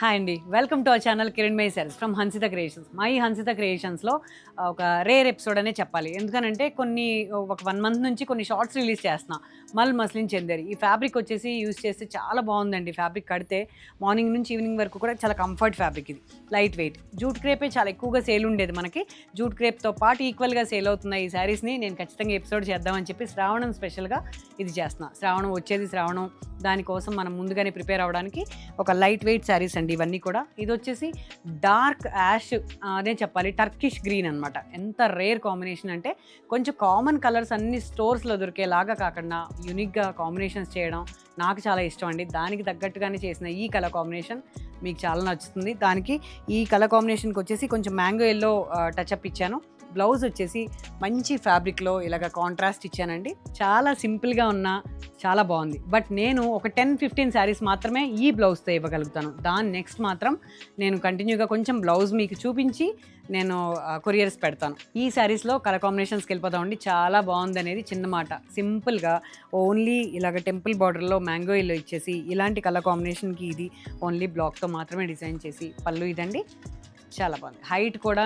Hi అండి. Welcome to our channel Kiran my cells from Hansitha creations. మా ఈ హన్సిత క్రియేషన్స్‌లో ఒక రేర్ ఎపిసోడ్ అనే చెప్పాలి. ఎందుకనంటే ఒక 1 మంత్ నుంచి కొన్ని షార్ట్స్ రిలీజ్ చేస్తున్నా. మల్ మస్లిన్ చందేరి. ఈ ఫ్యాబ్రిక్ వచ్చేసి యూజ్ చేస్తే చాలా బావుందండి. ఫ్యాబ్రిక్ కడితే మార్నింగ్ నుంచి ఈవినింగ్ వరకు కూడా చాలా కంఫర్ట్ ఫ్యాబ్రిక్ ఇది. Light weight. జూట్ క్రేపే చాలా ఎక్కువగా సేల్ ఉండేది మనకి. జూట్ క్రేప్‌తో పాటు ఈక్వల్‌గా సేల్ అవుతున్న ఈ శారీస్‌ని నేను ఖచ్చితంగా ఎపిసోడ్ చేద్దామని చెప్పి శ్రావణం స్పెషల్‌గా ఇది చేస్తున్నా. శ్రావణం దానికోసం మనం ముందుగానే ప్రిపేర్ అవ్వడానికి ఒక లైట్ వెయిట్ శారీస్ అండి ఇవన్నీ కూడా. ఇది వచ్చేసి డార్క్ యాష్ అదే చెప్పాలి, టర్కిష్ గ్రీన్ అనమాట. ఎంత రేర్ కాంబినేషన్ అంటే కొంచెం కామన్ కలర్స్ అన్ని స్టోర్స్లో దొరికేలాగా కాకుండా యూనిక్గా కాంబినేషన్స్ చేయడం నాకు చాలా ఇష్టం అండి. దానికి తగ్గట్టుగానే చేసిన ఈ కలర్ కాంబినేషన్ మీకు చాలా నచ్చుతుంది. దానికి ఈ కలర్ కాంబినేషన్కి వచ్చేసి కొంచెం మ్యాంగో ఎల్లో టచ్అప్ ఇచ్చాను. బ్లౌజ్ వచ్చేసి మంచి ఫ్యాబ్రిక్లో ఇలాగ కాంట్రాస్ట్ ఇచ్చానండి. చాలా సింపుల్గా ఉన్నా చాలా బాగుంది. బట్ నేను ఒక 10-15 శారీస్ మాత్రమే ఈ బ్లౌజ్తో ఇవ్వగలుగుతాను. దాని నెక్స్ట్ మాత్రం నేను కంటిన్యూగా కొంచెం బ్లౌజ్ మీకు చూపించి నేను కొరియర్స్ పెడతాను. ఈ శారీస్లో కలర్ కాంబినేషన్స్కి వెళ్ళిపోతామండి. చాలా బాగుంది అనేది చిన్న మాట. సింపుల్గా ఓన్లీ ఇలాగ టెంపుల్ బార్డర్లో మ్యాంగో ఎల్లో ఇచ్చేసి ఇలాంటి కలర్ కాంబినేషన్కి ఇది ఓన్లీ బ్లాక్తో మాత్రమే డిజైన్ చేసి పళ్ళు ఇదండి. చాలా బాగుంది. హైట్ కూడా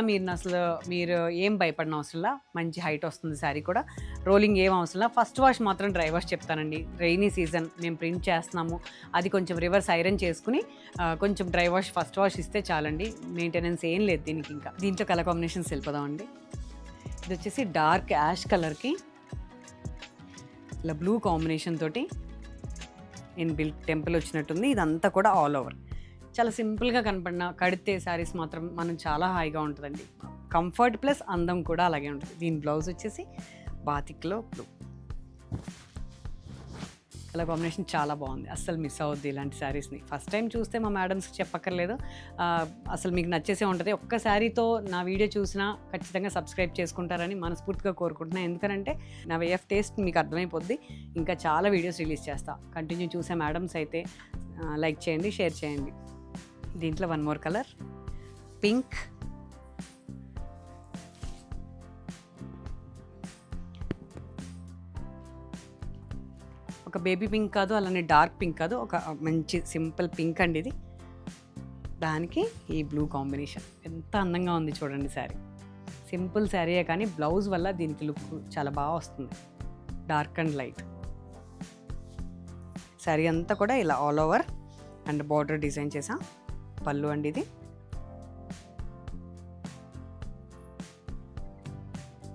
మీరు ఏం భయపడిన అవసరంలా మంచి హైట్ వస్తుంది. శారీ కూడా రోలింగ్ ఏం అవసరంలా. ఫస్ట్ వాష్ మాత్రం డ్రై వాష్ చెప్తానండి. రైనీ సీజన్ మేము ప్రింట్ చేస్తున్నాము, అది కొంచెం రివర్స్ ఐరన్ చేసుకుని కొంచెం డ్రై వాష్ ఫస్ట్ వాష్ ఇస్తే చాలండి. మెయింటెనెన్స్ ఏం లేదు దీనికి. ఇంకా దీంట్లో కలర్ కాంబినేషన్స్ వెళ్ళిపోదామండి. ఇది వచ్చేసి డార్క్ యాష్ కలర్కి ఇలా బ్లూ కాంబినేషన్ తోటి టెంపుల్ వచ్చినట్టుంది. ఇదంతా కూడా ఆల్ ఓవర్ చాలా సింపుల్గా కనపడిన కడితే శారీస్ మాత్రం మనం చాలా హాయిగా ఉంటుందండి. కంఫర్ట్ ప్లస్ అందం కూడా అలాగే ఉంటుంది. దీని బ్లౌజ్ వచ్చేసి బాతిక్లో బ్లూ కలర్ కాంబినేషన్ చాలా బాగుంది. అస్సలు మిస్ అవ్వద్దు ఇలాంటి శారీస్ని. ఫస్ట్ టైం చూస్తే మా మేడమ్స్కి చెప్పక్కర్లేదు, అసలు మీకు నచ్చేసే ఉంటుంది. ఒక్క శారీతో నా వీడియో చూసినా ఖచ్చితంగా సబ్స్క్రైబ్ చేసుకుంటారని మనస్ఫూర్తిగా కోరుకుంటున్నాను. ఎందుకంటే నా వే ఆఫ్ టేస్ట్ మీకు అర్థమైపోద్ది. ఇంకా చాలా వీడియోస్ రిలీజ్ చేస్తా. కంటిన్యూ చూసే మేడమ్స్ అయితే లైక్ చేయండి, షేర్ చేయండి. దీంట్లో వన్ మోర్ కలర్ పింక్, ఒక బేబీ పింక్ కాదు, అలానే డార్క్ పింక్ కాదు, ఒక మంచి సింపుల్ పింక్ అండి ఇది. దానికి ఈ బ్లూ కాంబినేషన్ ఎంత అందంగా ఉంది చూడండి. శారీ సింపుల్ శారీయే కానీ బ్లౌజ్ వల్ల దీనికి లుక్ చాలా బాగా వస్తుంది. డార్క్ అండ్ లైట్ శారీ అంతా కూడా ఇలా all over and border design చేసా. పళ్ళు అండి ఇది.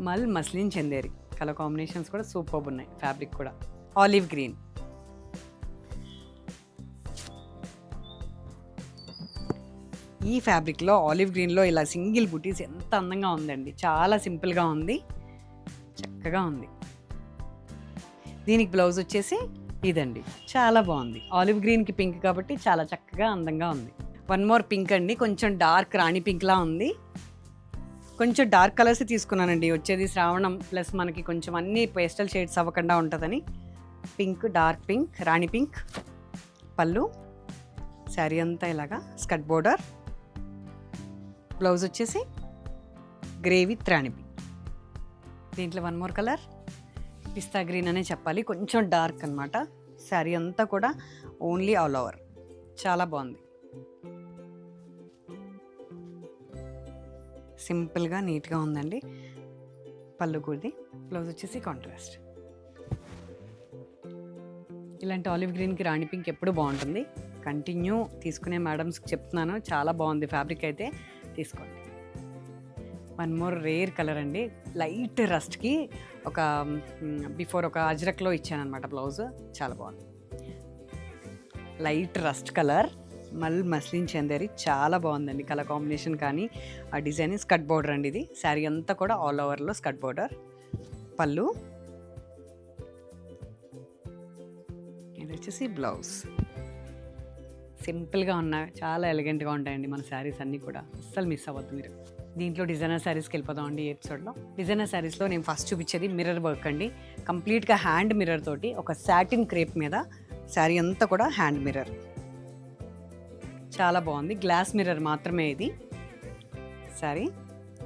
మల్ మస్లిన్ చందేరి కలర్ కాంబినేషన్స్ కూడా సూపర్ ఉన్నాయి. ఫ్యాబ్రిక్ కూడా ఆలివ్ గ్రీన్, ఈ ఫ్యాబ్రిక్లో ఆలివ్ గ్రీన్లో ఇలా సింగిల్ బుటీస్ ఎంత అందంగా ఉందండి. చాలా సింపుల్గా ఉంది, చక్కగా ఉంది. దీనికి బ్లౌజ్ వచ్చేసి ఇదండి. చాలా బాగుంది. ఆలివ్ గ్రీన్కి పింక్ కాబట్టి చాలా చక్కగా అందంగా ఉంది. వన్ మోర్ పింక్ అండి. కొంచెం డార్క్ రాణి పింక్లా ఉంది. కొంచెం డార్క్ కలర్స్ తీసుకున్నానండి. వచ్చేది శ్రావణం ప్లస్ మనకి కొంచెం అన్ని పేస్టల్ షేడ్స్ అవ్వకుండా ఉంటుందని పింక్, డార్క్ పింక్, రాణి పింక్. పళ్ళు శారీ అంతా ఇలాగా స్కర్ట్ బోర్డర్. బ్లౌజ్ వచ్చేసి గ్రే విత్ రాణి పింక్. దీంట్లో వన్ మోర్ కలర్ పిస్తా గ్రీన్ అనే చెప్పాలి, కొంచెం డార్క్ అనమాట. శారీ అంతా కూడా ఓన్లీ ఆల్ ఓవర్ చాలా బాగుంది. సింపుల్గా నీట్గా ఉందండి. పళ్ళు కూడి బ్లౌజ్ వచ్చేసి కాంట్రాస్ట్. ఇలాంటి ఆలివ్ గ్రీన్కి రాణి పింక్ ఎప్పుడు బాగుంటుంది. కంటిన్యూ తీసుకునే మేడమ్స్కి చెప్తున్నాను, చాలా బాగుంది ఫ్యాబ్రిక్ అయితే తీసుకోండి. వన్ మోర్ రేర్ కలర్ అండి. లైట్ రస్ట్కి ఒక బిఫోర్ ఒక అజ్రక్లో ఇచ్చాను అనమాట బ్లౌజ్. చాలా బాగుంది. లైట్ రస్ట్ కలర్ మల్ మస్లిన్ చందేరి చాలా బాగుందండి. కలర్ కాంబినేషన్ కానీ ఆ డిజైన్ స్కర్ట్ బోర్డర్ అండి ఇది. శారీ అంతా కూడా ఆల్ ఓవర్లో స్కర్ట్ బోర్డర్. పళ్ళు ఇది వచ్చేసి బ్లౌజ్. సింపుల్గా ఉన్నాయి, చాలా ఎలిగెంట్గా ఉంటాయండి మన శారీస్ అన్నీ కూడా. అస్సలు మిస్ అవ్వద్దు మీరు. దీంట్లో డిజైనర్ శారీస్కి వెళ్ళిపోదామండి ఈ ఎపిసోడ్లో. డిజైనర్ శారీస్లో నేను ఫస్ట్ చూపించేది మిర్రర్ వర్క్ అండి. కంప్లీట్గా హ్యాండ్ మిర్రర్ తోటి ఒక సాటిన్ క్రేప్ మీద శారీ అంతా కూడా హ్యాండ్ మిర్రర్. చాలా బాగుంది. గ్లాస్ మిర్రర్ మాత్రమే ఇది. శారీ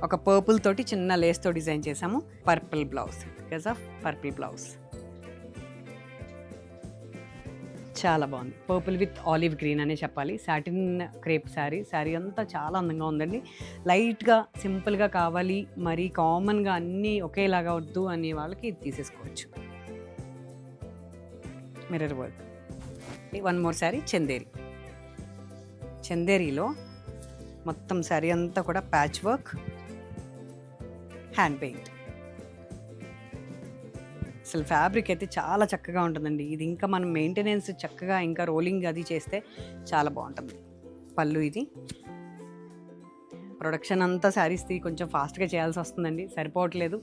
ఒక పర్పుల్ తోటి చిన్న లేస్తో డిజైన్ చేసాము. Purple blouse, because of purple blouse. చాలా బాగుంది. పర్పుల్ విత్ ఆలివ్ గ్రీన్ అనే చెప్పాలి. Satin crepe sari. శారీ అంతా చాలా అందంగా ఉందండి. లైట్‌గా, సింపుల్‌గా కావాలి, మరీ కామన్‌గా అన్నీ ఒకేలాగా వద్దు అనే వాళ్ళకి ఇది తీసేసుకోవచ్చు. Mirror work. One more saree Chanderi. చందేరిలో మొత్తం శారీ అంతా కూడా ప్యాచ్ వర్క్, హ్యాండ్ పెయింట్. అసలు ఫ్యాబ్రిక్ అయితే చాలా చక్కగా ఉంటుందండి. ఇది ఇంకా మనం మెయింటెనెన్స్ చక్కగా ఇంకా రోలింగ్ అది చేస్తే చాలా బాగుంటుంది. పళ్ళు ఇది. ప్రొడక్షన్ అంతా శారీస్‌ది కొంచెం ఫాస్ట్‌గా చేయాల్సి వస్తుందండి. సరిపోవట్లేదు.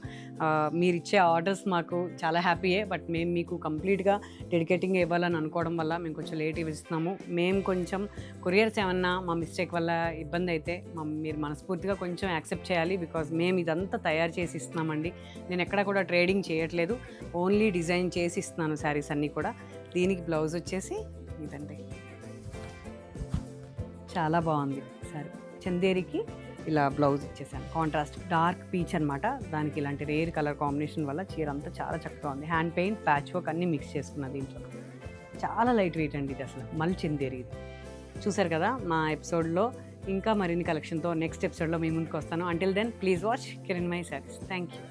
మీరిచ్చే ఆర్డర్స్ మాకు చాలా హ్యాపీయే. బట్ మేము మీకు కంప్లీట్‌గా డెడికేటింగ్‌గా ఇవ్వాలని అనుకోవడం వల్ల మేము కొంచెం లేట్ ఇస్తున్నాము. మేము కొంచెం కొరియర్స్ ఏమన్నా మా మిస్టేక్ వల్ల ఇబ్బంది అయితే మీరు మనస్ఫూర్తిగా కొంచెం యాక్సెప్ట్ చేయాలి. బికాజ్ మేము ఇదంతా తయారు చేసి ఇస్తున్నామండి. నేను ఎక్కడ కూడా ట్రేడింగ్ చేయట్లేదు. ఓన్లీ డిజైన్ చేసి ఇస్తున్నాను శారీస్ అన్నీ కూడా. దీనికి బ్లౌజ్ వచ్చేసి ఇదండి. చాలా బాగుంది సారీ. చందేరికి ఇలా బ్లౌజ్ ఇచ్చేసాను. కాంట్రాస్ట్ డార్క్ పీచ్ అనమాట. దానికి ఇలాంటి రేర్ కలర్ కాంబినేషన్ వల్ల చీర అంతా చాలా చక్కగా ఉంది. హ్యాండ్ పెయింట్, ప్యాచ్ వర్క్ అన్నీ మిక్స్ చేసుకున్నా దీంట్లో. చాలా లైట్ వెయిట్ అండి ఇది అసలు. మల్ చందేరి ఇది. చూసారు కదా మా ఎపిసోడ్లో. ఇంకా మరిన్ని కలెక్షన్తో నెక్స్ట్ ఎపిసోడ్లో మీ ముందుకు వస్తాను. Until then please watch Kiran my sarees. Thank you.